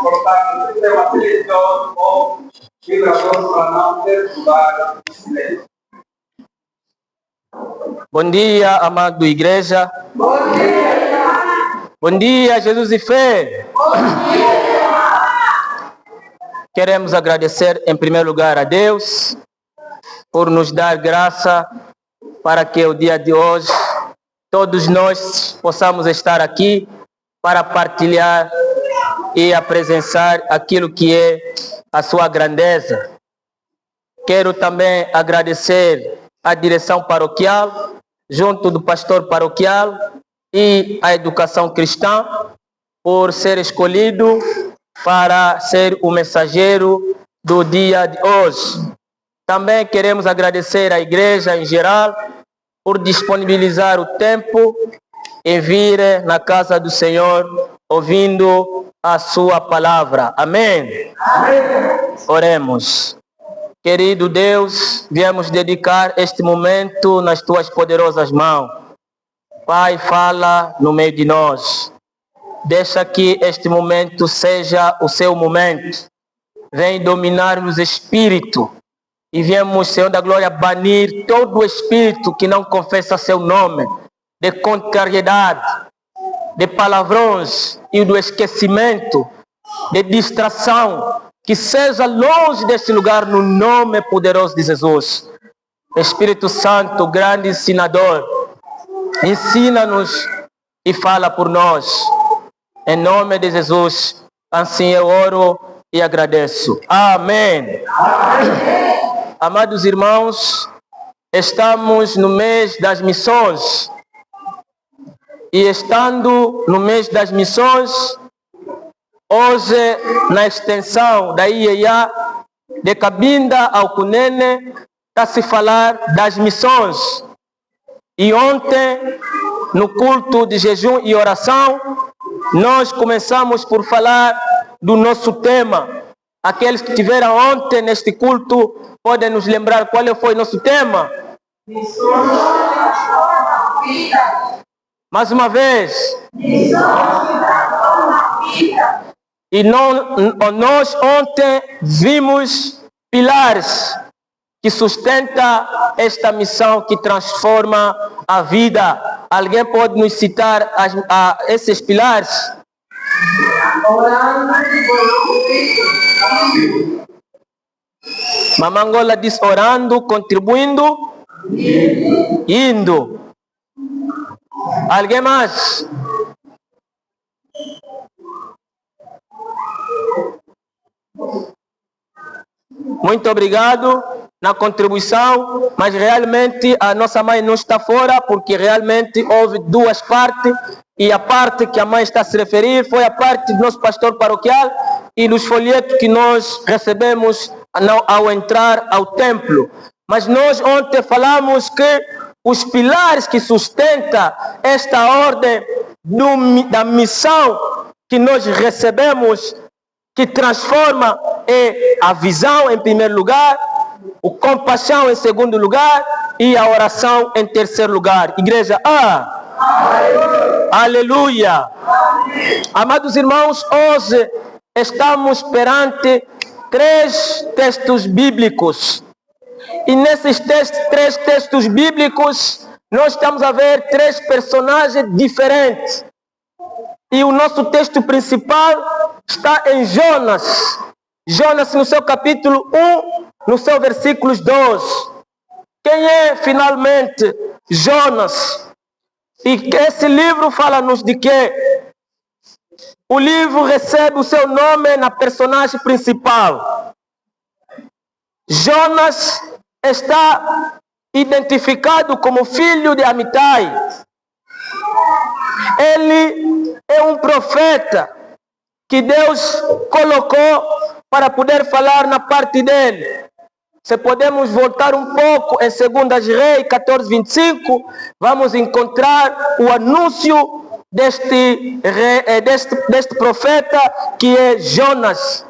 portanto, se é uma televisão ou vibrador para não perturbar o silêncio. Bom dia, amado igreja. Bom dia. Bom dia, Jesus e fé. Bom dia. Queremos agradecer em primeiro lugar a Deus por nos dar graça para que o dia de hoje todos nós possamos estar aqui para partilhar e apresentar aquilo que é a sua grandeza. Quero também agradecer a direção paroquial, junto do pastor paroquial e a educação cristã, por ser escolhido para ser o mensageiro do dia de hoje. Também queremos agradecer à igreja em geral por disponibilizar o tempo e vir na casa do Senhor ouvindo a sua palavra. Amém? Amém. Oremos. Querido Deus, viemos dedicar este momento nas tuas poderosas mãos. Pai, fala no meio de nós. Deixa que este momento seja o seu momento. Vem dominar-nos espírito. E viemos, Senhor da glória, banir todo o espírito que não confessa seu nome, de contrariedade, de palavrões e do esquecimento, de distração. Que seja longe deste lugar no nome poderoso de Jesus. Espírito Santo, grande ensinador, ensina-nos e fala por nós. Em nome de Jesus, assim eu oro e agradeço. Amém. Amém. Amados irmãos, estamos no mês das missões. E estando no mês das missões, hoje, na extensão da IEA, de Cabinda ao Cunene, está se falar das missões. E ontem, no culto de jejum e oração, nós começamos por falar do nosso tema. Aqueles que estiveram ontem neste culto podem nos lembrar qual foi nosso tema? Missões transformam vida. Mais uma vez. Missões transformam vida. E nós ontem vimos pilares que sustentam esta missão que transforma a vida. Alguém pode nos citar esses pilares? Orando, Mamangola diz orando, contribuindo, indo. Alguém mais? Muito obrigado na contribuição, mas realmente a nossa mãe não está fora, porque realmente houve duas partes, e a parte que a mãe está a se referir foi a parte do nosso pastor paroquial e dos folhetos que nós recebemos ao entrar ao templo. Mas nós ontem falamos que os pilares que sustentam esta ordem da missão que nós recebemos, que transforma a visão em primeiro lugar, o compaixão em segundo lugar e a oração em terceiro lugar. Igreja, aleluia! Amados irmãos, hoje estamos perante 3 textos bíblicos. E nesses 3 textos bíblicos, nós estamos a ver 3 personagens diferentes. E o nosso texto principal está em Jonas. Jonas no seu capítulo 1, no seu versículo 12. Quem é finalmente Jonas? E esse livro fala-nos de que o livro recebe o seu nome na personagem principal. Jonas está identificado como filho de Amitai. Ele é um profeta que Deus colocou para poder falar na parte dele. Se podemos voltar um pouco em 2 Reis 14:25, vamos encontrar o anúncio deste profeta que é Jonas.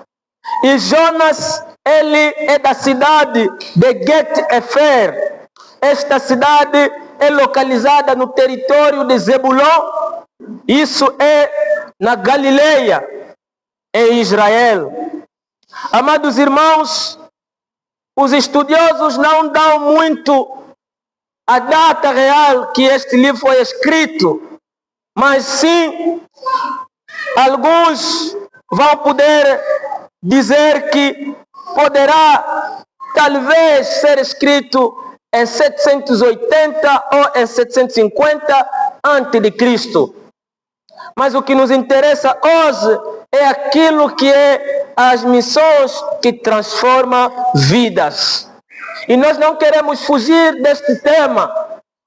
E Jonas, ele é da cidade de Get-Efer. Esta cidade é localizada no território de Zebulon. Isso é na Galileia. em Israel. Amados irmãos, os estudiosos não dão muito a data real que este livro foi escrito, mas sim, alguns vão poder dizer que poderá talvez ser escrito em 780 ou em 750 a.C. Mas o que nos interessa hoje é aquilo que é as missões que transformam vidas. E nós não queremos fugir deste tema.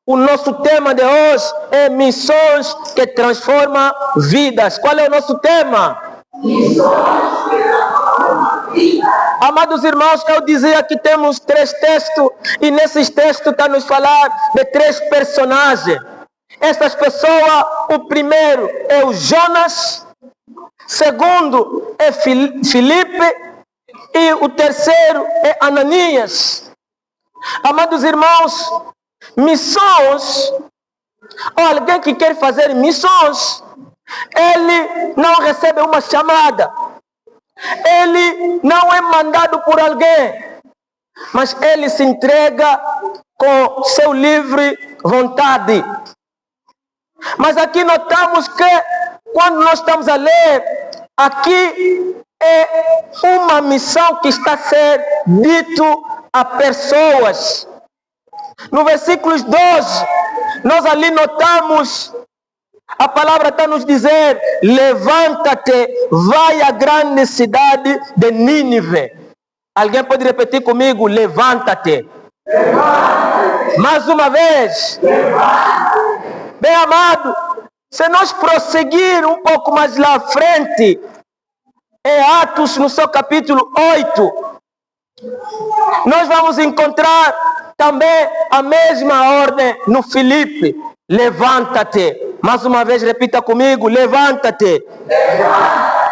O nosso tema de hoje é missões que transformam vidas. Qual é o nosso tema? Missões que transformam vidas. Amados irmãos, eu dizia que temos 3 textos, e nesses textos está nos falar de 3 personagens. Estas pessoas, o primeiro é o Jonas, segundo é Filipe, e o terceiro é Ananias. Amados irmãos, missões, ou alguém que quer fazer missões, ele não recebe uma chamada, ele não é mandado por alguém, mas ele se entrega com seu livre vontade. Mas aqui notamos que, quando nós estamos a ler, aqui é uma missão que está a ser dito a pessoas. No versículo 12, nós ali notamos, a palavra está a nos dizer: levanta-te, vai à grande cidade de Nínive. Alguém pode repetir comigo? Levanta-te. Levanta-te. Mais uma vez. Levanta-te. Bem amado, se nós prosseguir um pouco mais lá à frente, em Atos, no seu capítulo 8, nós vamos encontrar também a mesma ordem no Filipe: levanta-te. Mais uma vez, repita comigo: levanta-te. Levanta-te.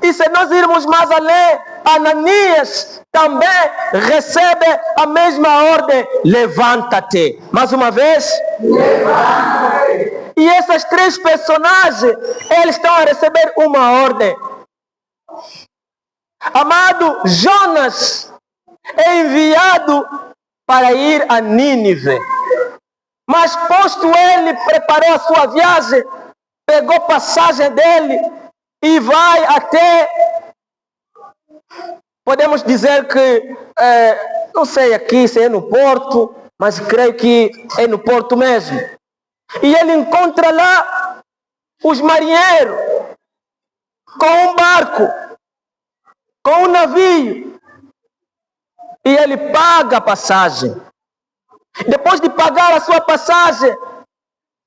E se nós irmos mais além, Ananias também recebe a mesma ordem: levanta-te. Mais uma vez, levanta-te. E essas 3 personagens, eles estão a receber uma ordem. Amado, Jonas é enviado para ir a Nínive. Mas posto ele preparou a sua viagem, pegou passagem dele e vai até, podemos dizer que, não sei aqui se é no porto, mas creio que é no porto mesmo. E ele encontra lá os marinheiros com um barco, com um navio, e ele paga a passagem. Depois de pagar a sua passagem,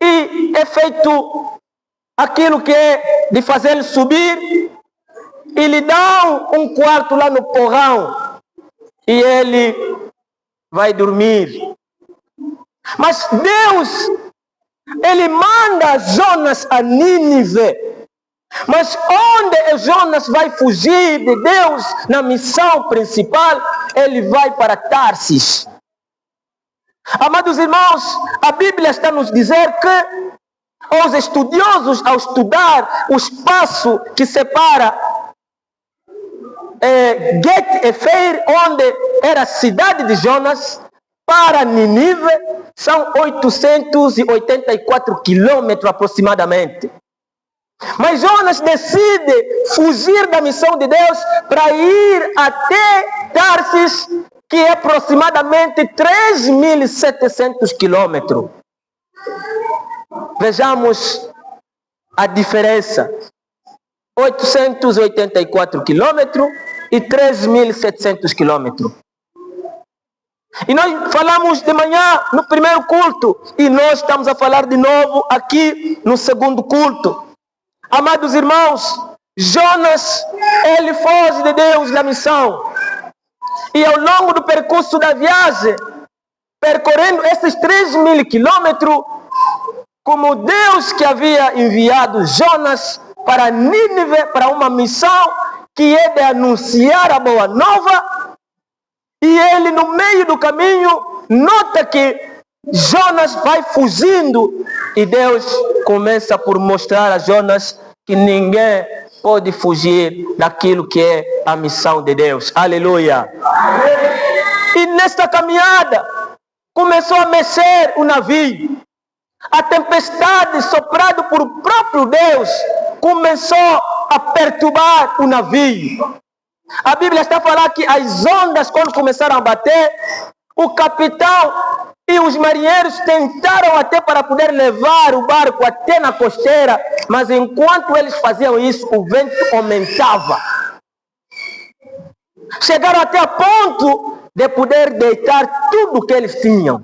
e é feito aquilo que é de fazer ele subir, e lhe dão um quarto lá no porrão, e ele vai dormir. Mas Deus, ele manda Jonas a Nínive. Mas onde Jonas vai fugir de Deus na missão principal, ele vai para Tarsis. Amados irmãos, a Bíblia está a nos dizer que os estudiosos, ao estudar o espaço que separa Get-Efer, onde era a cidade de Jonas, para Nínive, são 884 quilômetros aproximadamente. Mas Jonas decide fugir da missão de Deus para ir até Tarsis, que é aproximadamente 3.700 quilômetros. Vejamos a diferença: 884 quilômetros e 3.700 quilômetros. E nós falamos de manhã no primeiro culto, e nós estamos a falar de novo aqui no segundo culto. Amados irmãos, Jonas, ele foge de Deus na missão. E ao longo do percurso da viagem, percorrendo esses 3.000 quilômetros, como Deus que havia enviado Jonas para Nínive, para uma missão que é de anunciar a boa nova, e ele no meio do caminho nota que Jonas vai fugindo, e Deus começa por mostrar a Jonas que ninguém pode fugir daquilo que é a missão de Deus. Aleluia. E nesta caminhada, começou a mexer o navio. A tempestade, soprada por próprio Deus, começou a perturbar o navio. A Bíblia está a falar que as ondas, quando começaram a bater, o capitão e os marinheiros tentaram até para poder levar o barco até na costeira, mas enquanto eles faziam isso, o vento aumentava. Chegaram até a ponto de poder deitar tudo o que eles tinham.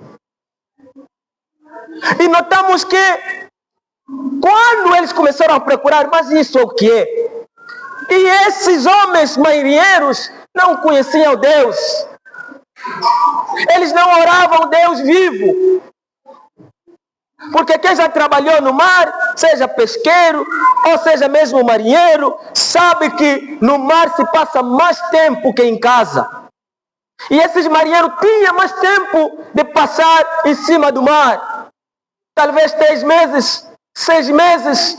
E notamos que quando eles começaram a procurar, mas isso é o que é? E esses homens marinheiros não conheciam Deus. Eles não oravam a Deus vivo. Porque quem já trabalhou no mar, seja pesqueiro, ou seja mesmo marinheiro, sabe que no mar se passa mais tempo que em casa. E esses marinheiros tinham mais tempo de passar em cima do mar. Talvez 3 meses, 6 meses,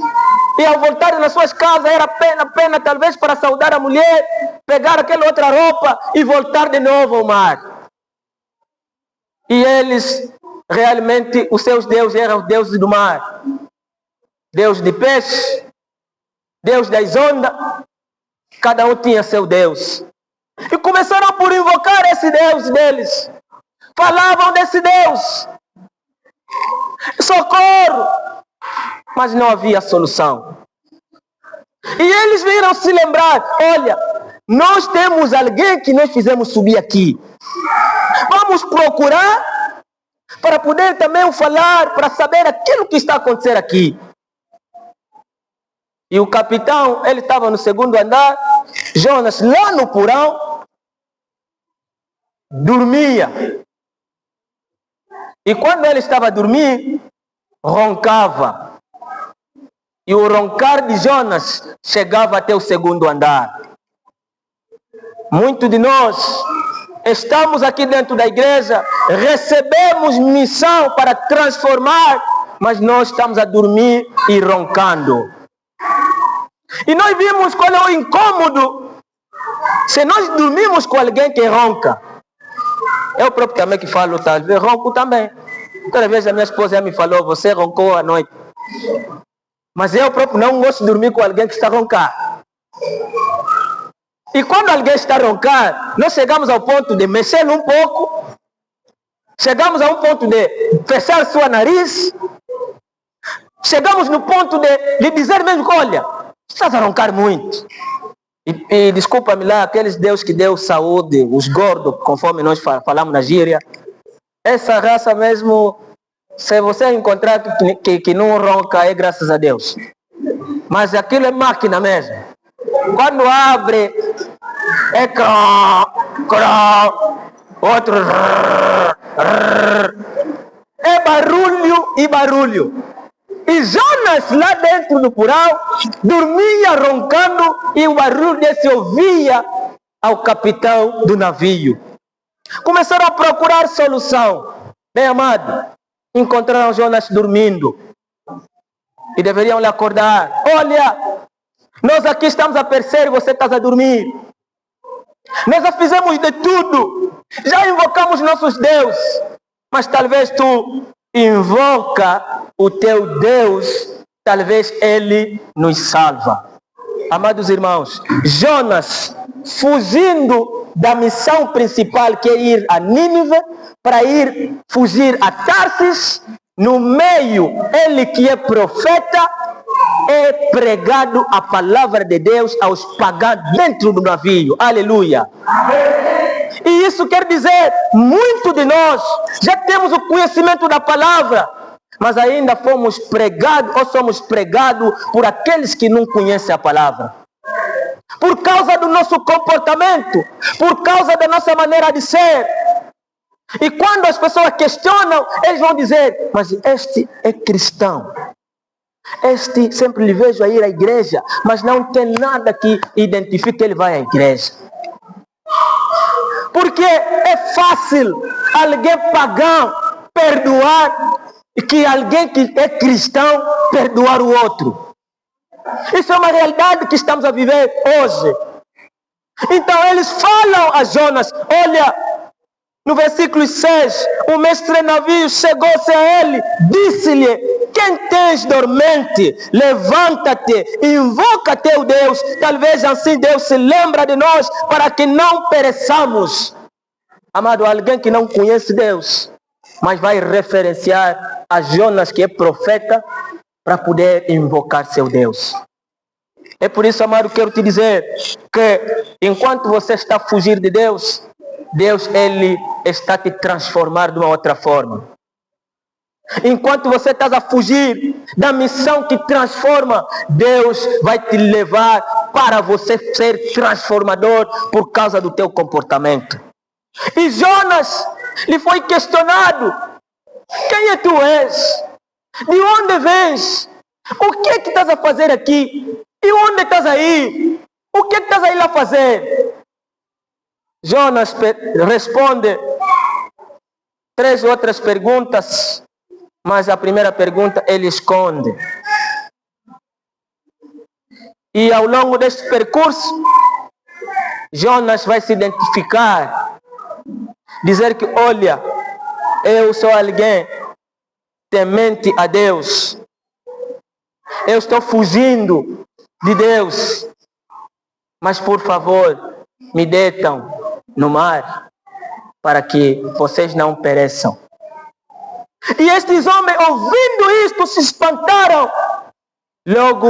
e ao voltar nas suas casas era apenas talvez para saudar a mulher, pegar aquela outra roupa e voltar de novo ao mar. E eles, realmente, os seus deuses eram os deuses do mar. Deus de peixe, Deus das ondas, cada um tinha seu Deus. E começaram por invocar esse Deus deles. Falavam desse Deus. Socorro! Mas não havia solução. E eles viram se lembrar, olha, nós temos alguém que nós fizemos subir aqui. Vamos procurar para poder também falar, para saber aquilo que está acontecendo aqui. E o capitão, ele estava no 2º andar, Jonas lá no porão, dormia. E quando ele estava a dormir, roncava. E o roncar de Jonas chegava até o 2º andar. Muitos de nós estamos aqui dentro da igreja, recebemos missão para transformar, mas nós estamos a dormir e roncando. E nós vimos qual é o incômodo se nós dormimos com alguém que ronca. Eu próprio também que falo, talvez ronco também. Toda vez a minha esposa me falou, você roncou à noite. Mas eu próprio não gosto de dormir com alguém que está a roncar. E quando alguém está a roncar, nós chegamos ao ponto de mexer um pouco, chegamos a um ponto de fechar sua nariz, chegamos no ponto de dizer mesmo, olha, estás a roncar muito. E desculpa-me lá, aqueles Deus que deu saúde, os gordos, conforme nós falamos na gíria, essa raça mesmo, se você encontrar que não ronca, é graças a Deus. Mas aquilo é máquina mesmo. Quando abre, é outro é barulho e barulho. E Jonas lá dentro do porão dormia roncando e o barulho se ouvia ao capitão do navio. Começaram a procurar solução. Bem amado, encontraram Jonas dormindo e deveriam lhe acordar. Olha, nós aqui estamos a perceber e você está a dormir. Nós já fizemos de tudo, já invocamos nossos deuses, mas talvez tu invoca o teu Deus, talvez ele nos salva. Amados irmãos, Jonas, fugindo da missão principal, que é ir a Nínive, para fugir a Tarsis, no meio, ele que é profeta, é pregado a palavra de Deus aos pagãos dentro do navio. Aleluia. E isso quer dizer, muito de nós já temos o conhecimento da palavra, mas ainda fomos pregados ou somos pregados por aqueles que não conhecem a palavra. Por causa do nosso comportamento, por causa da nossa maneira de ser. E quando as pessoas questionam, eles vão dizer, mas este é cristão. Este sempre lhe vejo a ir à igreja, mas não tem nada que identifique que ele vai à igreja. Porque é fácil alguém pagão perdoar que alguém que é cristão perdoar o outro. Isso é uma realidade que estamos a viver hoje. Então eles falam a Jonas, olha, no versículo 6, o mestre navio chegou-se a ele, disse-lhe, quem tens dormente, levanta-te, invoca teu Deus, talvez assim Deus se lembra de nós, para que não pereçamos. Amado, alguém que não conhece Deus, mas vai referenciar a Jonas, que é profeta, para poder invocar seu Deus. É por isso, amado, quero te dizer que enquanto você está a fugir de Deus, Deus, Ele está a te transformar de uma outra forma. Enquanto você está a fugir da missão que transforma, Deus vai te levar para você ser transformador por causa do teu comportamento. E Jonas lhe foi questionado, quem é tu és? De onde vens? O que é que estás a fazer aqui? E onde estás aí? O que é que estás aí a fazer? Jonas responde 3 outras perguntas, mas a primeira pergunta ele esconde. E ao longo deste percurso, Jonas vai se identificar, dizer que, olha, eu sou alguém temente a Deus. Eu estou fugindo de Deus. Mas, por favor, me detam no mar, para que vocês não pereçam. E estes homens, ouvindo isto, se espantaram. Logo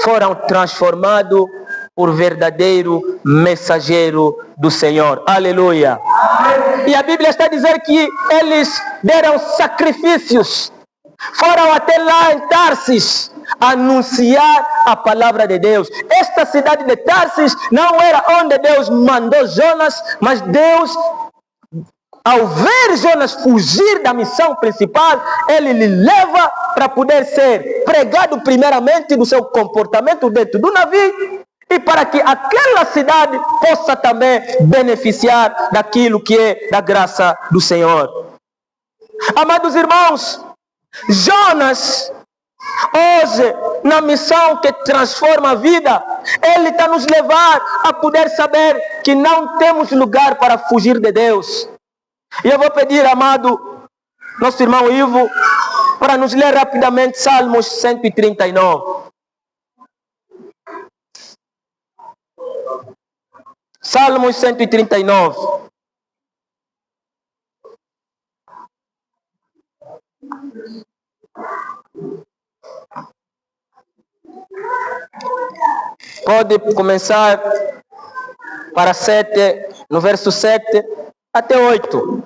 foram transformados por verdadeiro mensageiro do Senhor. Aleluia. Amém. E a Bíblia está a dizer que eles deram sacrifícios. Foram até lá em Tarsis anunciar a palavra de Deus. Esta cidade de Tarsis não era onde Deus mandou Jonas, mas Deus, ao ver Jonas fugir da missão principal, ele lhe leva para poder ser pregado primeiramente do seu comportamento dentro do navio e para que aquela cidade possa também beneficiar daquilo que é da graça do Senhor. Amados irmãos, Jonas, hoje, na missão que transforma a vida, ele está nos levar a poder saber que não temos lugar para fugir de Deus. E eu vou pedir, amado, nosso irmão Ivo, para nos ler rapidamente Salmos 139. Salmos 139. Pode começar para 7, no verso 7 até 8.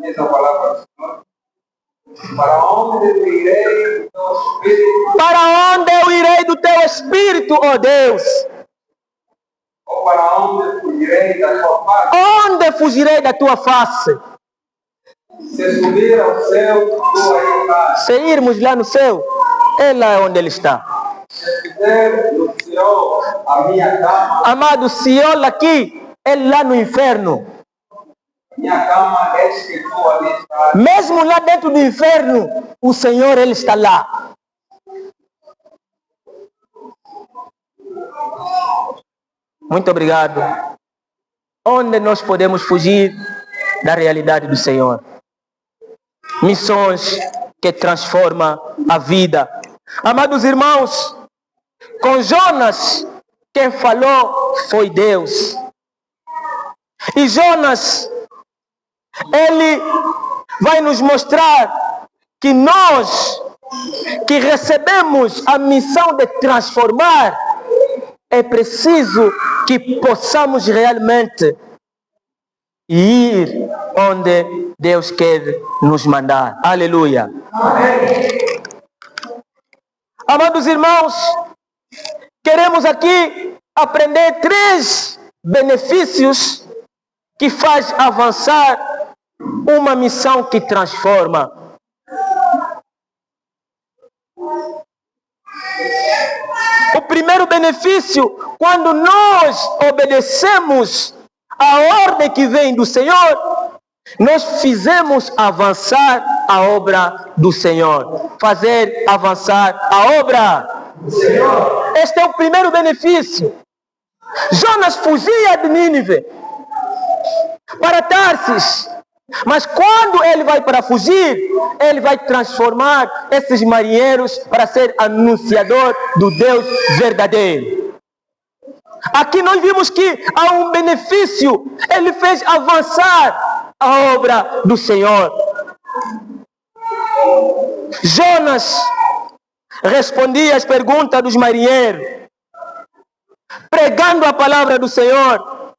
Diz a palavra do Senhor. Para onde eu irei do teu espírito? Para onde eu irei do teu espírito, ó Deus? Ou para onde fugirei da tua face? Onde fugirei da tua face? Se subir ao céu, tu aí estás. Se irmos lá no céu, é lá onde ele está. Se fizer no Senhor a minha cama, Amado, Seol aqui é lá no inferno. minha cama és que tu ali estás. Mesmo lá dentro do inferno, o Senhor, Ele está lá. Muito obrigado. Onde nós podemos fugir da realidade do Senhor? Missões que transformam a vida. Amados irmãos, com Jonas, quem falou foi Deus. E Jonas, ele vai nos mostrar que nós, que recebemos a missão de transformar, é preciso que possamos realmente ir onde Deus quer nos mandar. Aleluia. Amém. Amados irmãos, queremos aqui aprender 3 benefícios que faz avançar uma missão que transforma. O primeiro benefício, quando nós obedecemos a ordem que vem do Senhor, nós fizemos avançar a obra do Senhor. Fazer avançar a obra. Senhor. Este é o primeiro benefício. Jonas fugia de Nínive para Tarsis. Mas quando ele vai para fugir, ele vai transformar esses marinheiros para ser anunciador do Deus verdadeiro. Aqui nós vimos que há um benefício. Ele fez avançar a obra do Senhor. Jonas respondia às perguntas dos marinheiros, pregando a palavra do Senhor,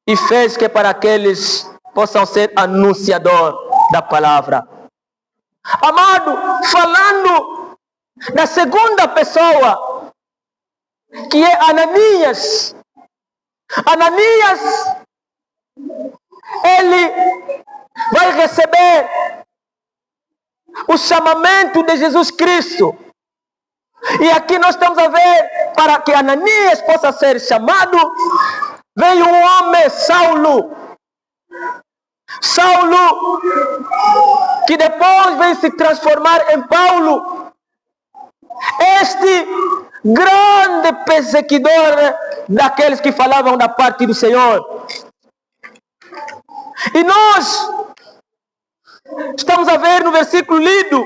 e fez que para aqueles possam ser anunciador da palavra. Amado, falando da segunda pessoa, que é Ananias. Ananias, ele vai receber o chamamento de Jesus Cristo. E aqui nós estamos a ver, para que Ananias possa ser chamado, veio um homem, Saulo. Saulo, que depois veio se transformar em Paulo. Este grande perseguidor daqueles que falavam da parte do Senhor. E nós estamos a ver no versículo lido,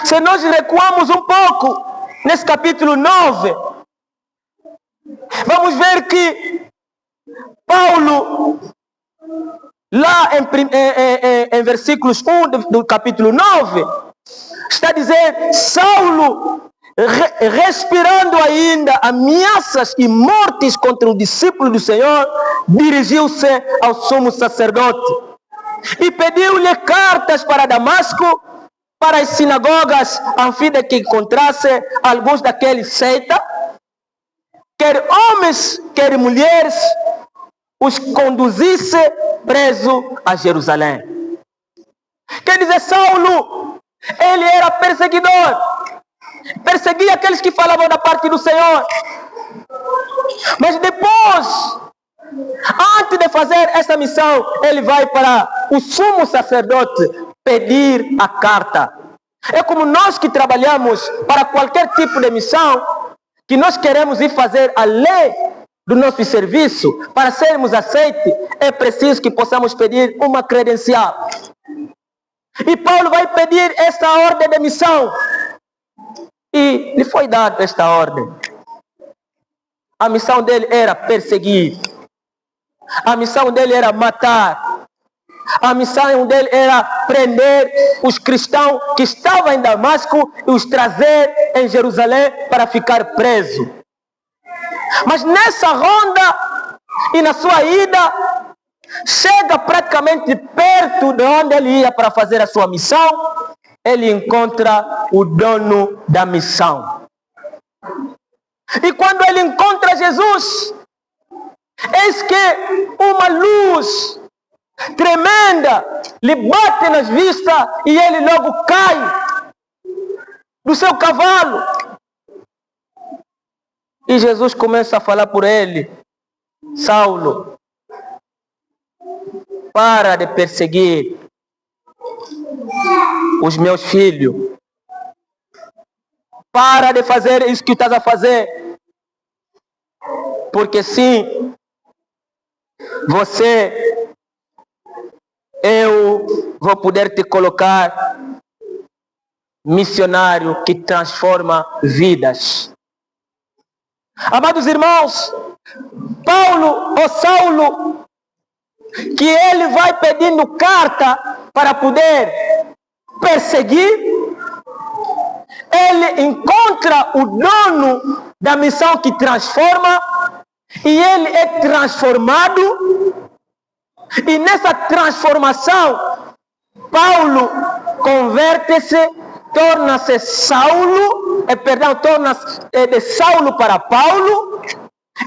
se nós recuamos um pouco, nesse capítulo 9, vamos ver que Paulo, lá em versículos 1 do capítulo 9, está a dizer, Saulo, respirando ainda ameaças e mortes contra o discípulo do Senhor, dirigiu-se ao sumo sacerdote e pediu-lhe cartas para Damasco, para as sinagogas, a fim de que encontrasse alguns daqueles seita, quer homens, quer mulheres, os conduzisse preso a Jerusalém. Quer dizer, Saulo, ele era perseguidor, perseguia aqueles que falavam da parte do Senhor. Mas depois, antes de fazer essa missão, ele vai para o sumo sacerdote pedir a carta. É como nós que trabalhamos para qualquer tipo de missão, que nós queremos ir fazer além do nosso serviço, para sermos aceitos, é preciso que possamos pedir uma credencial. E Paulo vai pedir esta ordem de missão. E lhe foi dada esta ordem. A missão dele era perseguir. A missão dele era matar. A missão dele era prender os cristãos que estavam em Damasco e os trazer em Jerusalém para ficar presos. Mas nessa ronda e na sua ida, chega praticamente perto de onde ele ia para fazer a sua missão, ele encontra o dono da missão. E quando ele encontra Jesus, eis que uma luz tremenda lhe bate nas vistas e ele logo cai do seu cavalo. E Jesus começa a falar por ele: Saulo, para de perseguir os meus filhos. Para de fazer isso que estás a fazer. Porque sim, eu vou poder te colocar missionário que transforma vidas. Amados irmãos, Saulo, que ele vai pedindo carta para poder perseguir, ele encontra o dono da missão que transforma, e ele é transformado, e nessa transformação, Paulo converte-se, torna-se Saulo, torna-se de Saulo para Paulo,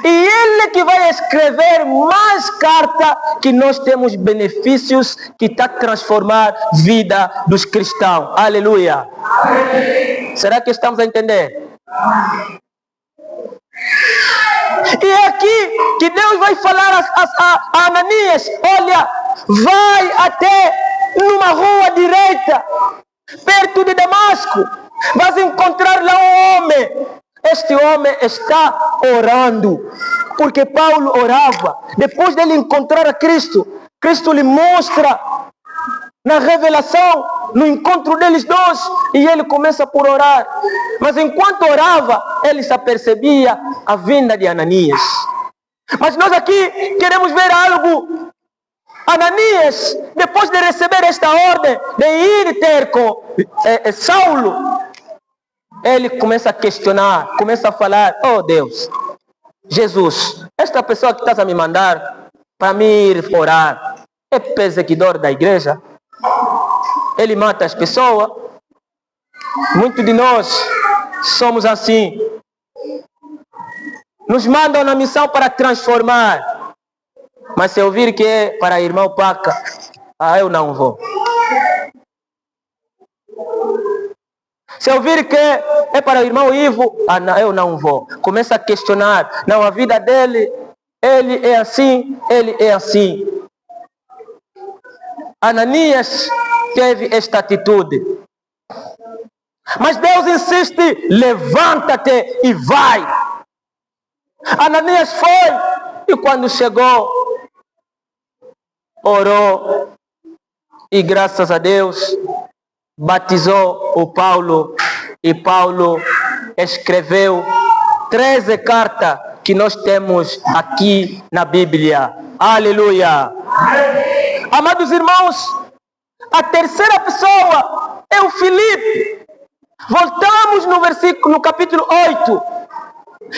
e ele que vai escrever mais carta, que nós temos benefícios que está a transformar a vida dos cristãos. Aleluia. Amém. Será que estamos a entender? Amém. E é aqui que Deus vai falar a Ananias: olha, vai até numa rua direita, perto de Damasco, Vas encontrar lá um homem. Este homem está orando, porque Paulo orava. Depois dele encontrar a Cristo, Cristo lhe mostra na revelação, no encontro deles dois, e ele começa por orar. Mas enquanto orava, ele se apercebia a vinda de Ananias. Mas nós aqui queremos ver algo. Ananias, depois de receber esta ordem de ir ter com Saulo, ele começa a questionar, começa a falar: oh Deus, Jesus, esta pessoa que estás a me mandar para me ir orar, é perseguidor da igreja? Ele mata as pessoas. Muitos de nós somos assim. Nos mandam na missão para transformar. Mas se eu ouvir que é para irmão Paca, eu não vou. Se eu ouvir que é para o irmão Ivo, não, eu não vou. Começa a questionar. Não, a vida dele, ele é assim, ele é assim. Ananias teve esta atitude. Mas Deus insiste: levanta-te e vai. Ananias foi, e quando chegou, orou, e graças a Deus, batizou o Paulo, e Paulo escreveu 13 cartas que nós temos aqui na Bíblia. Aleluia! Amados irmãos, a terceira pessoa é o Filipe. Voltamos no capítulo 8.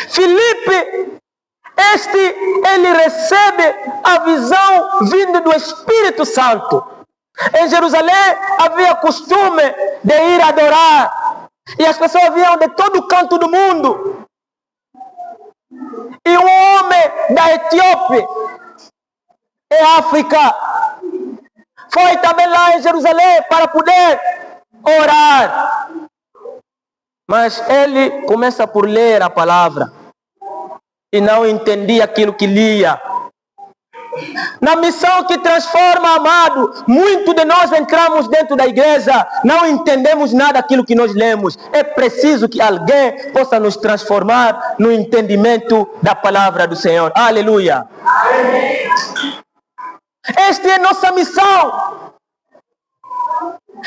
Filipe, ele recebe a visão vinda do Espírito Santo. Em Jerusalém havia costume de ir adorar, e as pessoas vinham de todo canto do mundo. E um homem da Etiópia, em África, foi também lá em Jerusalém para poder orar. Mas ele começa por ler a palavra e não entendia aquilo que lia. Na missão que transforma, amado, muitos de nós entramos dentro da igreja, não entendemos nada daquilo que nós lemos. É preciso que alguém possa nos transformar no entendimento da palavra do Senhor. Aleluia! Amém. Esta é nossa missão.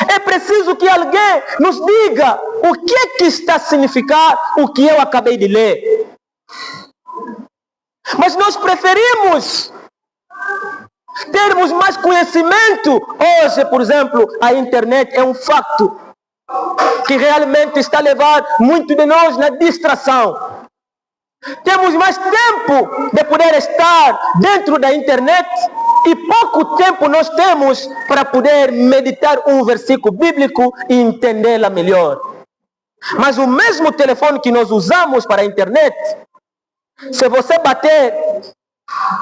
É preciso que alguém nos diga o que está a significar o que eu acabei de ler. Mas nós preferimos termos mais conhecimento. Hoje, por exemplo, a internet é um facto que realmente está a levar muito de nós na distração. Temos mais tempo de poder estar dentro da internet e pouco tempo nós temos para poder meditar um versículo bíblico e entendê-la melhor. Mas o mesmo telefone que nós usamos para a internet, se você bater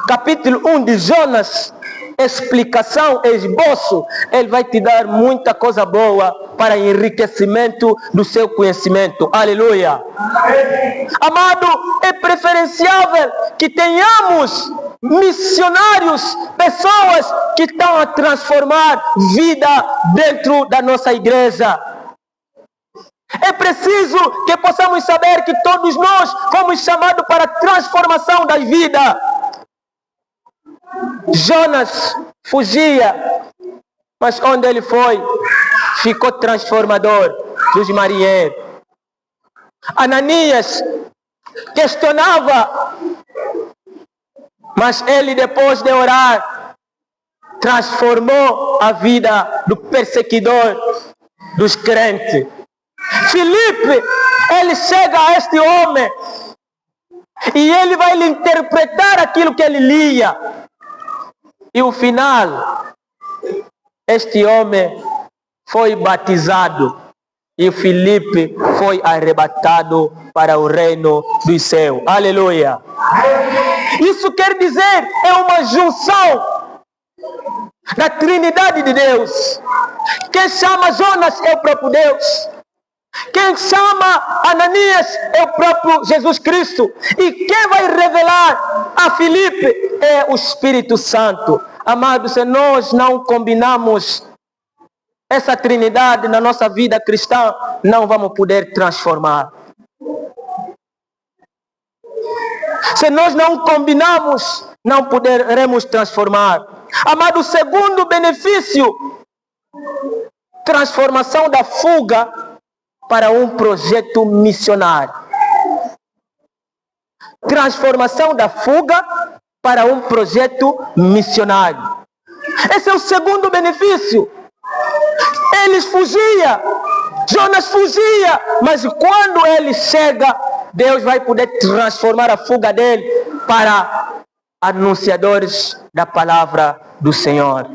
capítulo 1 de Jonas, explicação, esboço, ele vai te dar muita coisa boa para enriquecimento do seu conhecimento. Aleluia! Amado, é preferenciável que tenhamos missionários, pessoas que estão a transformar vida dentro da nossa igreja. É preciso que possamos saber que todos nós fomos chamados para a transformação da vida. Jonas fugia, mas onde ele foi, ficou transformador dos marinheiros. Ananias questionava, mas ele, depois de orar, transformou a vida do perseguidor dos crentes. Filipe, ele chega a este homem e ele vai lhe interpretar aquilo que ele lia. E o final, este homem foi batizado e Filipe foi arrebatado para o reino dos céus. Aleluia! Isso quer dizer, é uma junção da Trindade de Deus. Quem chama Jonas é o próprio Deus. Quem chama Ananias é o próprio Jesus Cristo. E quem vai revelar a Filipe é o Espírito Santo. Amados, se nós não combinamos essa trindade na nossa vida cristã, não vamos poder transformar. Se nós não combinamos, não poderemos transformar. Amado, o segundo benefício, transformação da fuga para um projeto missionário. Transformação da fuga para um projeto missionário. Esse é o segundo benefício. Eles fugiam, Jonas fugia, mas quando ele chega, Deus vai poder transformar a fuga dele para anunciadores da palavra do Senhor.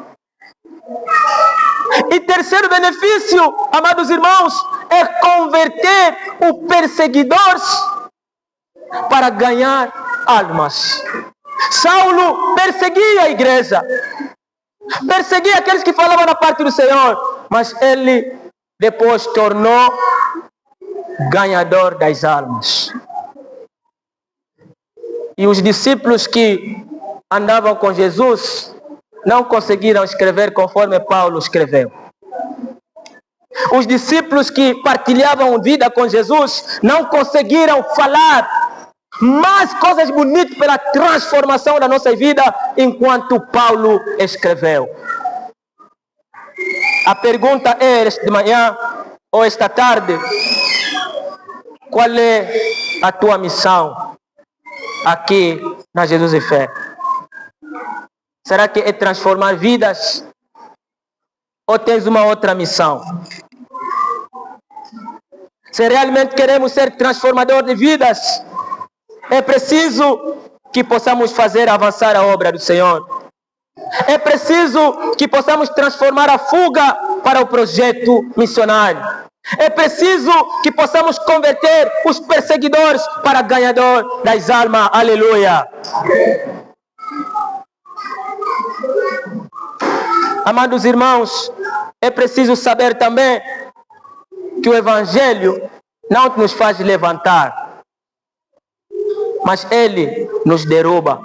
E terceiro benefício, amados irmãos, é converter os perseguidores para ganhar almas. Saulo perseguia a igreja, perseguia aqueles que falavam na parte do Senhor, mas ele depois tornou ganhador das almas. E os discípulos que andavam com Jesus não conseguiram escrever conforme Paulo escreveu. Os discípulos que partilhavam vida com Jesus não conseguiram falar mais coisas bonitas pela transformação da nossa vida enquanto Paulo escreveu. A pergunta é esta manhã ou esta tarde: qual é a tua missão aqui na Jesus e Fé? Será que é transformar vidas? Ou tens uma outra missão? Se realmente queremos ser transformador de vidas, é preciso que possamos fazer avançar a obra do Senhor. É preciso que possamos transformar a fuga para o projeto missionário. É preciso que possamos converter os perseguidores para ganhador das almas. Aleluia. Amados irmãos, é preciso saber também que o Evangelho não nos faz levantar, mas ele nos derruba.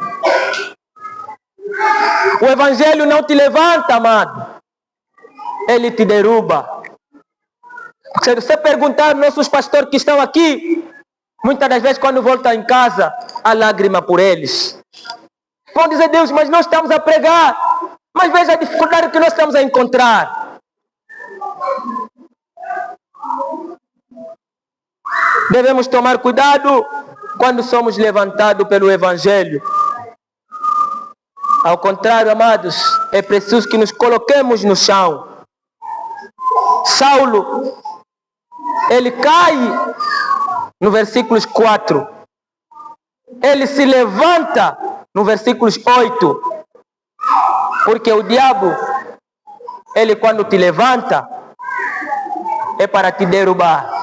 O Evangelho não te levanta, amado, ele te derruba. Se você perguntar aos nossos pastores que estão aqui, muitas das vezes quando voltam em casa, há lágrima por eles. Vão dizer: Deus, mas nós estamos a pregar, mas veja a dificuldade que nós estamos a encontrar. Devemos tomar cuidado quando somos levantados pelo Evangelho. Ao contrário, amados, é preciso que nos coloquemos no chão. Saulo, ele cai no versículo 4. Ele se levanta no versículo 8. Porque o diabo, ele quando te levanta, é para te derrubar.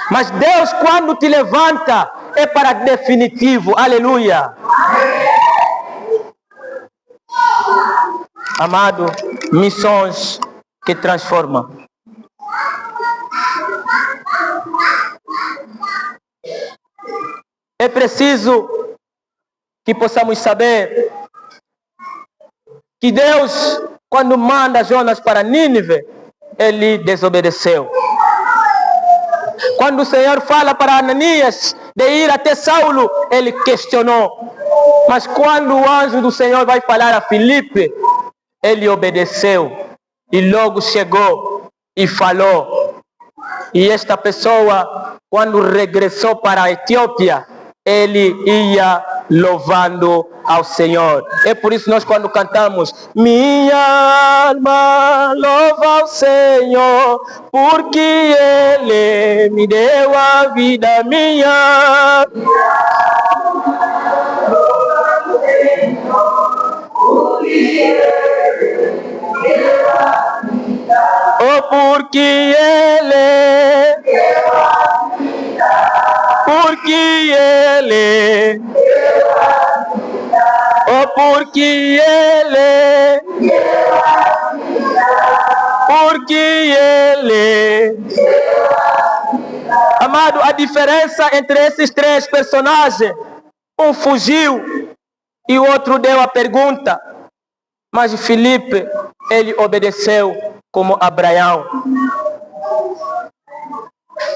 Mas Deus quando te levanta, é para definitivo. Aleluia. Amado, missões que transformam. É preciso que possamos saber que Deus, quando manda Jonas para Nínive, ele desobedeceu. Quando o Senhor fala para Ananias de ir até Saulo, ele questionou. Mas quando o anjo do Senhor vai falar a Filipe, ele obedeceu. E logo chegou e falou. E esta pessoa, quando regressou para a Etiópia, ele ia louvando ao Senhor. É por isso nós quando cantamos: minha alma louva ao Senhor, porque Ele me deu a vida minha. Oh, porque Ele, porque Ele, oh, porque Ele, porque Ele. Amado, a diferença entre esses três personagens, um fugiu e o outro deu a pergunta, mas Filipe, ele obedeceu. como Abraão.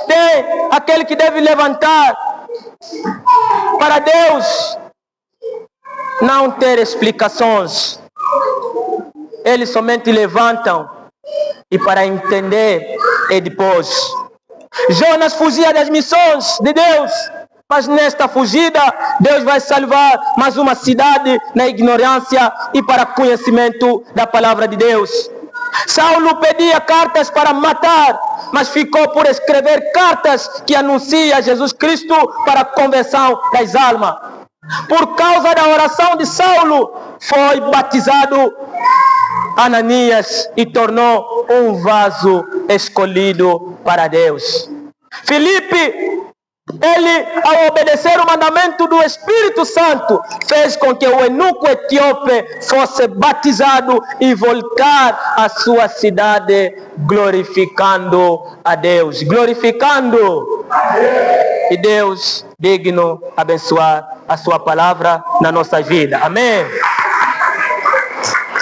Tem aquele que deve levantar para Deus não ter explicações. Eles somente levantam e para entender é depois. Jonas fugia das missões de Deus, mas nesta fugida Deus vai salvar mais uma cidade na ignorância e para conhecimento da palavra de Deus. Saulo pedia cartas para matar, mas ficou por escrever cartas que anunciam Jesus Cristo para a conversão das almas. Por causa da oração de Saulo, foi batizado Ananias e tornou um vaso escolhido para Deus. Filipe, ele, ao obedecer o mandamento do Espírito Santo, fez com que o eunuco etíope fosse batizado e voltar à sua cidade, glorificando a Deus. Glorificando. E Deus digno abençoar a sua palavra na nossa vida. Amém.